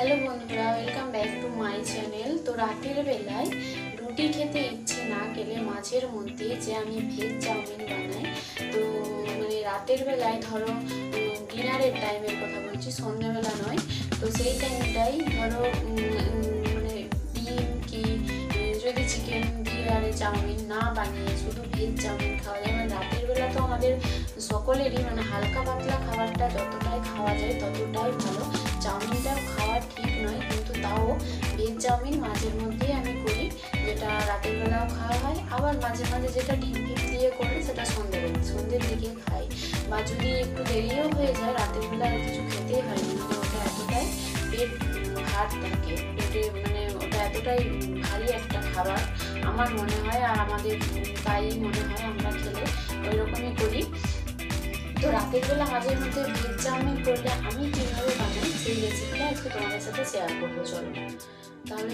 Hello বন্ধুরা, welcome back to my channel. তো রাতের বেলায় রুটি খেতে ইচ্ছে না গেলে মাঝের মধ্যে যে আমি ভেজ চাউমিন বানাই। তো রাতের বেলায় ধরো ডিনারের টাইমের কথা বলছি, সন্ধ্যাবেলা নয়। তো সেই টাইমটাই ধরো ডিম কি যদি চিকেন দিয়ে আর চাউমিন না বানিয়ে শুধু ভেজ চাউমিন খাওয়া যায়। রাতের বেলা তো আমাদের সকলেরই হালকা পাতলা খাবারটা যতটাই খাওয়া যায় ততটাই ভালো। চাউমিনটাও খাওয়া ঠিক নয়, কিন্তু তাও ভেজ চাউমিন মাঝের মধ্যেই আমি করি, যেটা রাতের বেলাও খাওয়া হয়। আবার মাঝে মাঝে যেটা ডিম দিয়ে করে সেটা সন্ধ্যের দিকে খাই। বা যদি একটু দেরিও হয়ে যায়, রাতের বেলা আর কিছু খেতেই হয় না, ওটা এতটাই পেট ভার থাকে পেটে, ওটা এতটাই ভারী একটা খাবার আমার মনে হয়। আর আমাদের তাই মনে হয় আমরা খেলে ওই রকমই করি। তো রাতের বেলা মাঝে মধ্যে ভেজ চাউমিন করলে আমি কীভাবে বানাই সেই রেসিপিটা আজকে তোমাদের সাথে শেয়ার করবো।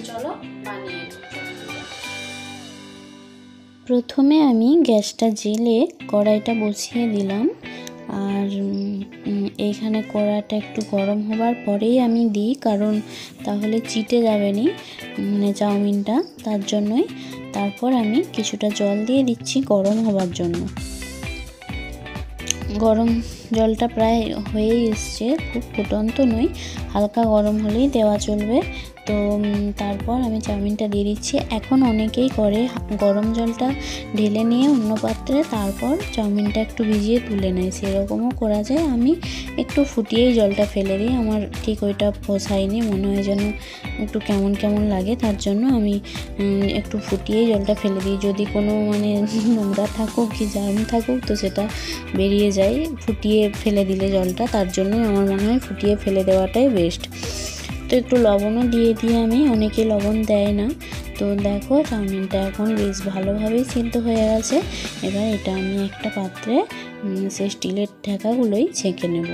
চলো বানিয়ে নিই। প্রথমে আমি গ্যাসটা জ্বেলে কড়াইটা বসিয়ে দিলাম। আর এইখানে কড়াইটা একটু গরম হবার পরেই আমি দিই, কারণ তাহলে চিটে যাবে না চাউমিনটা, তার জন্যই। তারপর আমি কিছুটা জল দিয়ে দিচ্ছি গরম হবার জন্য। গরম জলটা প্রায় হয়েই এসছে, খুব ফুটন্ত নয়, হালকা গরম হলেই দেওয়া চলবে। তো তারপর আমি চাউমিনটা দিয়ে দিচ্ছি। এখন অনেকেই করে গরম জলটা ঢেলে নিয়ে অন্য পাত্রে তারপর চাউমিনটা একটু ভিজিয়ে তুলে নেয়, সেরকমও করা যায়। আমি একটু ফুটিয়েই জলটা ফেলে দিই, আমার ঠিক ওইটা পোষায়নি, মনে হয় যেন একটু কেমন কেমন লাগে, তার জন্য আমি একটু ফুটিয়েই জলটা ফেলে দিই। যদি কোনো নোংরা থাকুক কি জার্ম থাকুক তো সেটা বেরিয়ে যায় ফুটিয়ে ফেলে দিলে জলটা, তার জন্যই আমার মনে হয় ফুটিয়ে ফেলে দেওয়াটাই বেস্ট। তো একটু লবণও দিয়ে আমি, অনেকে লবণ দেয় না। তো দেখো চাউমিনটা এখন বেশ ভালোভাবেই সিদ্ধ হয়ে গেছে। এবার এটা আমি একটা পাত্রে সেই স্টিলের ঠেকাগুলোই ছেঁকে নেব।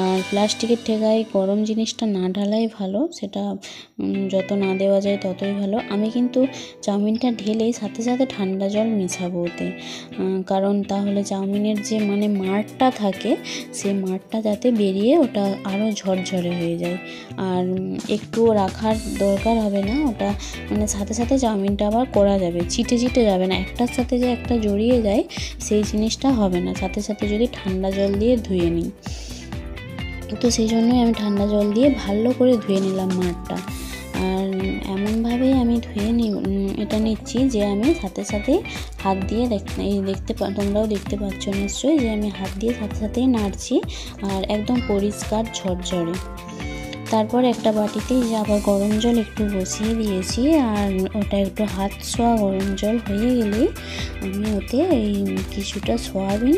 আর প্লাস্টিকের ঠেকায় গরম জিনিসটা না ঢালাই ভালো, সেটা যত না দেওয়া যায় ততই ভালো। আমি কিন্তু চাউমিনটা ঢেলেই সাথে সাথে ঠান্ডা জল মেশাবো ওতে, কারণ তাহলে চাউমিনের যে মাড়টা থাকে সেই মাড়টা যাতে বেরিয়ে ওটা আরও ঝরঝরে হয়ে যায়। আর একটুও রাখার দরকার হবে না, ওটা সাথে সাথে চাউমিনটা আবার করা যাবে, চিটে যাবে না, একটার সাথে যে একটা জড়িয়ে যায় সেই জিনিসটা হবে না, সাথে সাথে যদি ঠান্ডা জল দিয়ে ধুয়ে নিই। তো সেই জন্যই আমি ঠান্ডা জল দিয়ে ভালো করে ধুয়ে নিলাম মাড়টা। আর এমনভাবেই আমি ধুয়ে নিচ্ছি যে আমি সাথে সাথে হাত দিয়ে তোমরাও দেখতে পাচ্ছ নিশ্চয়ই যে আমি হাত দিয়ে সাথে সাথেই নাড়ছি, আর একদম পরিষ্কার ঝরঝরে। তারপর একটা বাটিতে আবার গরম জল একটু বসিয়ে দিয়েছি, আর ওটা একটু হাত ছোঁয়া গরম জল হয়ে গেলেই আমি ওতে এই কিছুটা সয়াবিন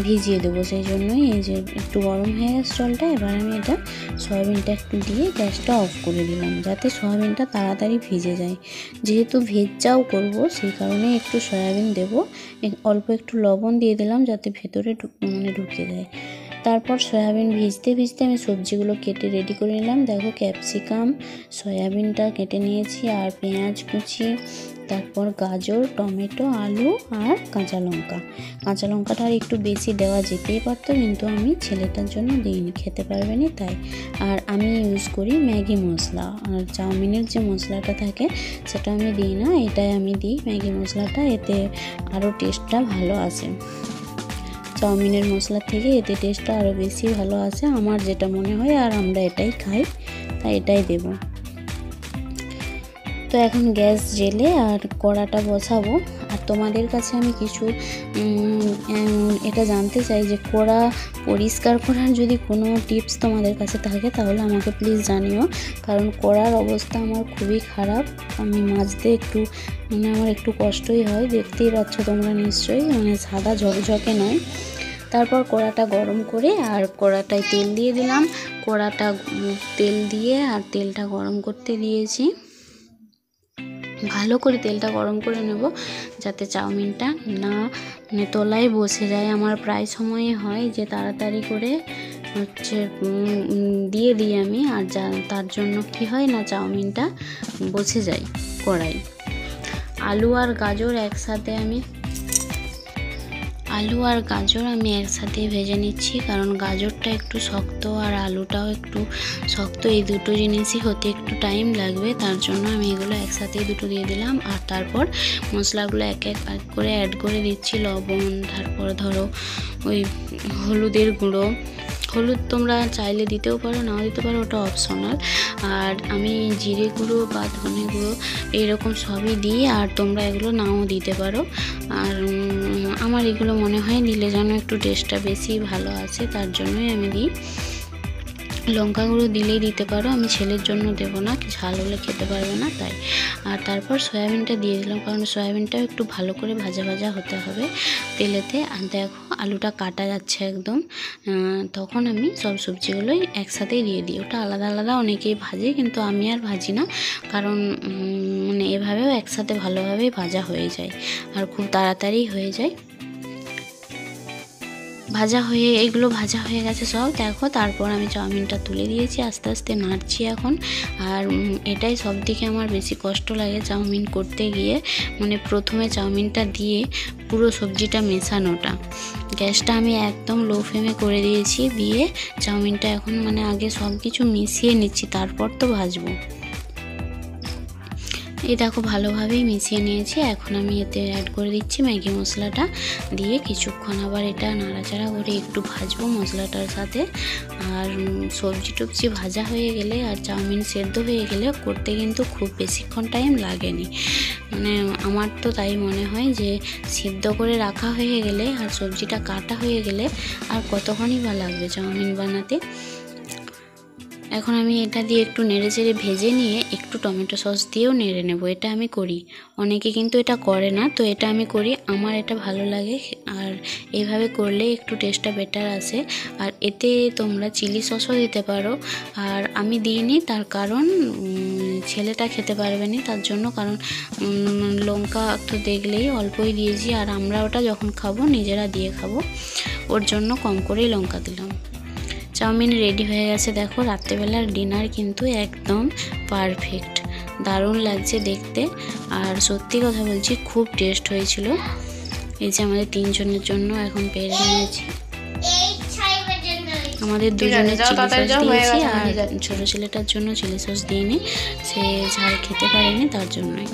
ভিজিয়ে দেবো। সেই জন্যই এই যে একটু গরম হয়ে গেছে জলটা, এবার আমি এটা সয়াবিনটা একটু দিয়ে গ্যাসটা অফ করে দিলাম, যাতে সয়াবিনটা তাড়াতাড়ি ভিজে যায়। যেহেতু ভেজ চাউ করবো সেই কারণে একটু সয়াবিন দেবো, অল্প একটু লবণ দিয়ে দিলাম যাতে ভেতরে ঢুকে যায়। তারপর সয়াবিন ভিজতে আমি সবজিগুলো কেটে রেডি করে নিলাম। দেখো ক্যাপসিকাম, সয়াবিনটা কেটে নিয়েছি, আর পেঁয়াজ কুচি, তারপর গাজর, টমেটো, আলু আর কাঁচা লঙ্কাটা আর একটু বেশি দেওয়া যেতেই পারতো, কিন্তু আমি ছেলেটার জন্য দিইনি, খেতে পারবে না তাই। আর আমি ইউজ করি ম্যাগি মশলা, আর চাউমিনের যে মশলাটা থাকে সেটা আমি দিই না, এটাই আমি দিই ম্যাগি মশলাটা, এতে আরও টেস্টটা ভালো আসে। চাউমিনের মশলা থেকে এতে টেস্টটা আরও বেশি ভালো আসে আমার যেটা মনে হয়, আর আমরা এটাই খাই তাই এটাই দেব। তো এখন গ্যাস জ্বেলে আর কড়াটা বসাবো। আর তোমাদের কাছে আমি কিছু এটা জানতে চাই যে কড়া পরিষ্কার করার যদি কোনো টিপস তোমাদের কাছে থাকে তাহলে আমাকে প্লিজ জানিও, কারণ কড়ার অবস্থা আমার খুবই খারাপ। আমি মাজতে আমার একটু কষ্টই হয়, দেখতেই পাচ্ছ তোমরা নিশ্চয়ই, সাদা ঝকঝকে নয়। তারপর কড়াটা গরম করে আর কড়াটায় তেল দিয়ে দিলাম, কড়াটা তেল দিয়ে আর তেলটা গরম করতে দিয়েছি। ভালো করে তেলটা গরম করে নেব যাতে চাউমিনটা না তলায় বসে যায়। আমার প্রায় সময় হয় যে তাড়াতাড়ি করে দিয়ে দিই আমি, আর তার জন্য কি হয় না চাউমিনটা বসে যায় কড়াই। আলু আর গাজর একসাথে আমি আলু আর গাজর আমি একসাথে ভেজে নিচ্ছি, কারণ গাজরটা একটু শক্ত আর আলুটাও একটু শক্ত, এই দুটো জিনিসই হতে একটু টাইম লাগবে, তার জন্য আমি এগুলো একসাথেই দুটো দিয়ে দিলাম। আর তারপর মশলাগুলো এক এক করে অ্যাড করে দিচ্ছি, লবণ, তারপর ধরো ওই হলুদের গুঁড়ো, হলুদ তোমরা চাইলে দিতেও পারো, নাও দিতে পারো, ওটা অপশনাল। আর আমি জিরে গুঁড়ো বা ধনে গুঁড়ো এরকম সবই দিই, আর তোমরা এগুলো নাও দিতে পারো। আর আমার এগুলো মনে হয় দিলে যেন একটু টেস্টটা বেশি ভালো আসে, তার জন্যই আমি দিই। লঙ্কা গুঁড়ো দিলেই দিতে পারো, আমি ছেলের জন্য দেবো না, ঝাল হলে খেতে পারবে না তাই। আর তারপর সয়াবিনটা দিয়ে দিলাম, কারণ সয়াবিনটাও একটু ভালো করে ভাজা ভাজা হতে হবে তেলেতে। আর দেখো আলুটা কাটা যাচ্ছে একদম, তখন আমি সব সবজিগুলোই একসাথেই দিয়ে দিই। ওটা আলাদা আলাদা অনেকেই ভাজে, কিন্তু আমি আর ভাজি না, কারণ মানে এভাবেও একসাথে ভালোভাবেই ভাজা হয়ে যায় আর খুব তাড়াতাড়ি হয়ে যায়। এগুলো ভাজা হয়ে গেছে সব, দেখো। তারপর আমি চাউমিনটা তুলে দিয়েছি, আস্তে আস্তে নাড়ছি এখন। আর এটাই সব থেকে আমার বেশি কষ্ট লাগে চাউমিন করতে গিয়ে, মানে প্রথমে চাউমিনটা দিয়ে পুরো সবজিটা মেশানোটা। গ্যাসটা আমি একদম লো ফ্লেমে করে দিয়েছি, দিয়ে চাউমিনটা এখন মানে আগে সব কিছু মিশিয়ে নিচ্ছি, তারপর তো ভাজবো। এই দেখো ভালোভাবেই মিশিয়ে নিয়েছি, এখন আমি এতে অ্যাড করে দিচ্ছি ম্যাগি মশলাটা, দিয়ে কিছুক্ষণ আবার এটা নাড়াচাড়া করে একটু ভাজবো মশলাটার সাথে। আর সবজি টবজি ভাজা হয়ে গেলে আর চাউমিন সেদ্ধ হয়ে গেলে করতে কিন্তু খুব বেশিক্ষণ টাইম লাগেনি, মানে আমার তো তাই মনে হয় যে সিদ্ধ করে রাখা হয়ে গেলে আর সবজিটা কাটা হয়ে গেলে আর কতক্ষণই বা লাগবে চাউমিন বানাতে। এখন আমি এটা দিয়ে একটু নেড়ে চেড়ে ভেজে নিয়ে একটু টমেটো সস দিয়েও নেড়ে নেব, এটা আমি করি। অনেকে কিন্তু এটা করে না, তো এটা আমি করি, আমার এটা ভালো লাগে। আর এইভাবে করলে একটু টেস্টটা বেটার আসে। আর এতে তোমরা চিলি সসও দিতে পারো, আর আমি দিইনি, তার কারণ ছেলেটা খেতে পারবে না, তার জন্য, কারণ লঙ্কা তো দেখলেই অল্পই দিয়েছি, আর আমরা ওটা যখন খাবো নিজেরা দিয়ে খাবো, ওর জন্য কম করেই লঙ্কা দিলাম। চাউমিন রেডি হয়ে গেছে, দেখো। রাত্রেবেলার ডিনার কিন্তু একদম পারফেক্ট, দারুণ লাগছে দেখতে, আর সত্যি কথা বলছি খুব টেস্ট হয়েছিল। এই যে আমাদের 3 জনের জন্য এখন পেরে নিয়েছি, আমাদের 2 জনের চিলি সস দিয়েছি, আর ছোটো ছেলেটার জন্য চিলি সস দিইনি, সে ঝাল খেতে পারেনি তার জন্যই।